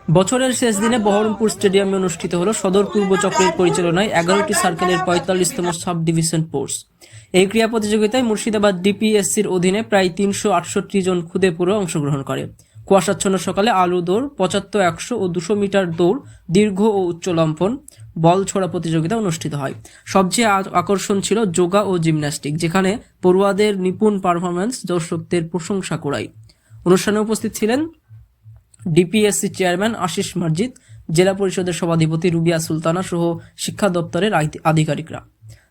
বছরের শেষ দিনে বহরমপুর স্টেডিয়ামে অনুষ্ঠিত হলো সদর পূর্ব চক্রের পরিচালনায় 11টি সার্কেলের 45তম সাব ডিভিশন কোর্স। এই ক্রীড়া প্রতিযোগিতায় মুর্শিদাবাদ ডিপিএসসির অধীনে প্রায় 368 জন খুদে পুরো অংশগ্রহণ করে। কুয়াশাচ্ছন্ন সকালে আলু দৌড়, 75, 100 ও 200 মিটার দৌড়, দীর্ঘ ও উচ্চ লম্ফন, বল ছোড়া প্রতিযোগিতা অনুষ্ঠিত হয়। সবচেয়ে আকর্ষণ ছিল যোগা ও জিমন্যাস্টিক, যেখানে পড়ুয়াদের নিপুণ পারফরম্যান্স দর্শকদের প্রশংসা কুড়ায়। অনুষ্ঠানে উপস্থিত ছিলেন ডিপিএসসি চেয়ারম্যান আশিস মার্জিদ, জেলা পরিষদের সভাধিপতি রুবিয়া সুলতানা সহ শিক্ষা দপ্তরের আধিকারিকরা।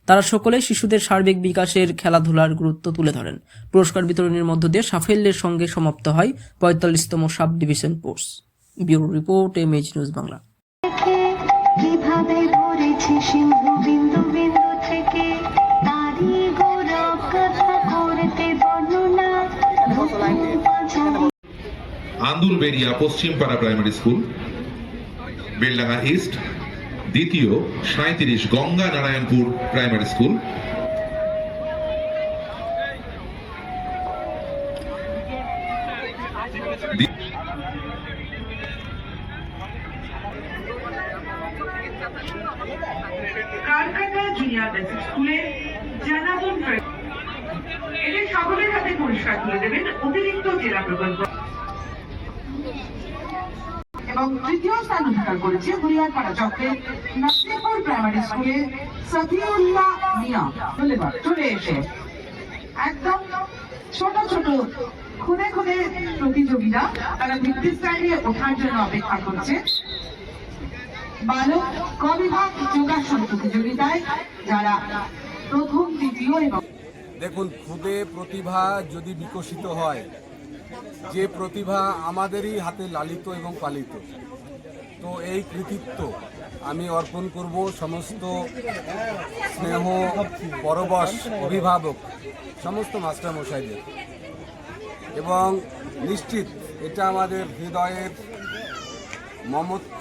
তারা সকলেই শিশুদের সার্বিক বিকাশের খেলাধুলার গুরুত্ব তুলে ধরেন। পুরস্কার বিতরণের মধ্য দিয়ে সাফল্যের সঙ্গে সমাপ্ত হয় 45তম sub division course. Bureau report, MH news Bangla. Andulberia Paschimpara primary school, Beldanga east দ্বিতীয় 37 গঙ্গা নারায়ণপুর প্রাইমারি স্কুল, কারখানা জুনিয়র বেসিক স্কুলে জানাবন এদের সকলের হাতে পুরস্কার তুলে দেবেন অতিরিক্ত জেলা প্রকল্প। এবং তৃতীয় স্থান অধিকার করেছে বুড়িয়ারপাড়া চক্রের নাসিরপুর প্রাইমারি স্কুলে সফিউল্লাহ মিয়া। ধন্যবাদ। চলে এসে একদম ছোট ছোট খুদে খুদে প্রতিযোগীরা তারা ভিত্তি স্থানে ওঠার জন্য অপেক্ষা করছে। বালক ক বিভাগ যোগাসন প্রতিযোগিতায় যারা প্রথম, দ্বিতীয় এবং দেখুন, খুদে প্রতিভা যদি বিকশিত হয়, যে প্রতিভা আমাদেরই হাতে লালিত এবং পালিত, তো এই কৃতিত্ব আমি অর্পণ করব সমস্ত স্নেহ পরবশ অভিভাবক, সমস্ত মাস্টারমশাইদের। এবং নিশ্চিত এটা আমাদের হৃদয়ের মমত্ব,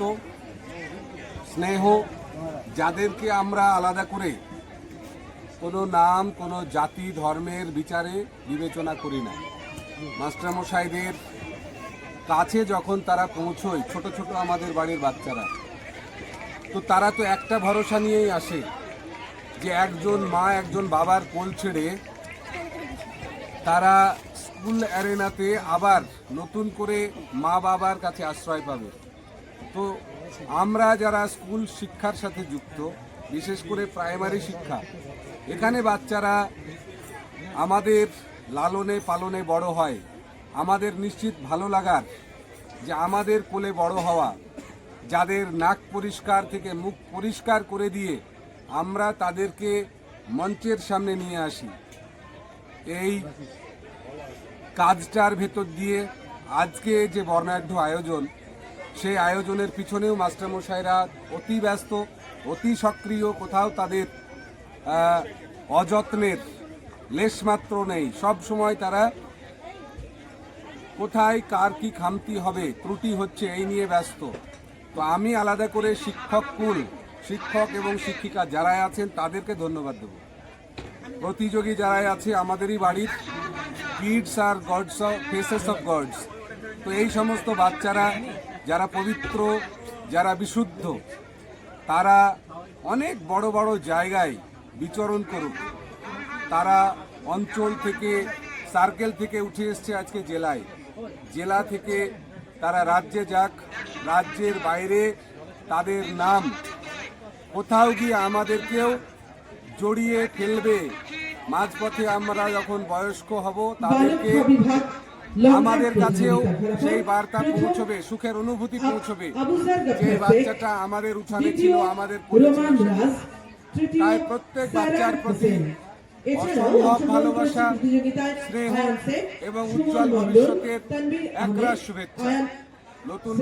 স্নেহ, যাদেরকে আমরা আলাদা করে কোনো নাম, কোনো জাতি, ধর্মের বিচারে বিবেচনা করি না। মাস্টারমশাইদের কাছে যখন তারা পৌঁছয়, ছোট ছোট আমাদের বাড়ির বাচ্চারা, তো তারা তো একটা ভরসা নিয়েই আসে যে একজন মা, একজন বাবার কোল ছেড়ে তারা স্কুল অ্যারেনাতে আবার নতুন করে মা বাবার কাছে আশ্রয় পাবে। তো আমরা যারা স্কুল শিক্ষার সাথে যুক্ত, বিশেষ করে প্রাইমারি শিক্ষা, এখানে বাচ্চারা আমাদের লালনে পালনে বড় হয়। আমাদের নিশ্চিত ভালো লাগার যে আমাদের কোলে বড় হওয়া, যাদের নাক পরিষ্কার থেকে মুখ পরিষ্কার করে দিয়ে আমরা তাদেরকে মঞ্চের সামনে নিয়ে আসি। এই কাজটার ভেতর দিয়ে আজকে যে বর্ণাঢ্য আয়োজন, সেই আয়োজনের পিছনেও মাস্টারমশাইরা অতি ব্যস্ত, অতি সক্রিয়। কোথাও তাদের অযত্নের লেশমাত্র নেই। সব সময় তারা কোথায় কার কি খামতি হবে, ত্রুটি হচ্ছে, এই নিয়ে ব্যস্ত। তো আমি আলাদা করে শিক্ষক এবং শিক্ষিকা যারা আছেন তাদেরকে ধন্যবাদ দেব। প্রতিযোগী যারা আছে আমাদেরই বাড়ির কিডস আর gods of faces of gods. তো এই সমস্ত বাচ্চারা যারা পবিত্র, যারা বিশুদ্ধ, তারা অনেক বড় বড় জায়গায় বিচরণ করুক। তারা অঞ্চল থেকে, সার্কেল থেকে উঠে এসছে আজকে জেলায়, জেলা থেকে তারা রাজ্যে যাক, রাজ্যের বাইরে তাদের নাম কোথাও গিয়ে আমাদেরকেও জড়িয়ে ফেলবে। মাঝপথে আমরা যখন বয়স্ক হব, তাদেরকে আমাদের কাছেও সেই বার্তা পৌঁছবে, সুখের অনুভূতি পৌঁছবে যে বাচ্চাটা আমাদের উঠানে ছিল, আমাদের তাই প্রত্যেক বাচ্চার প্রতি অসম্ভব ভালোবাসা, স্নেহ এবং উজ্জ্বল ভবিষ্যতের একরাশ শুভেচ্ছা। নতুন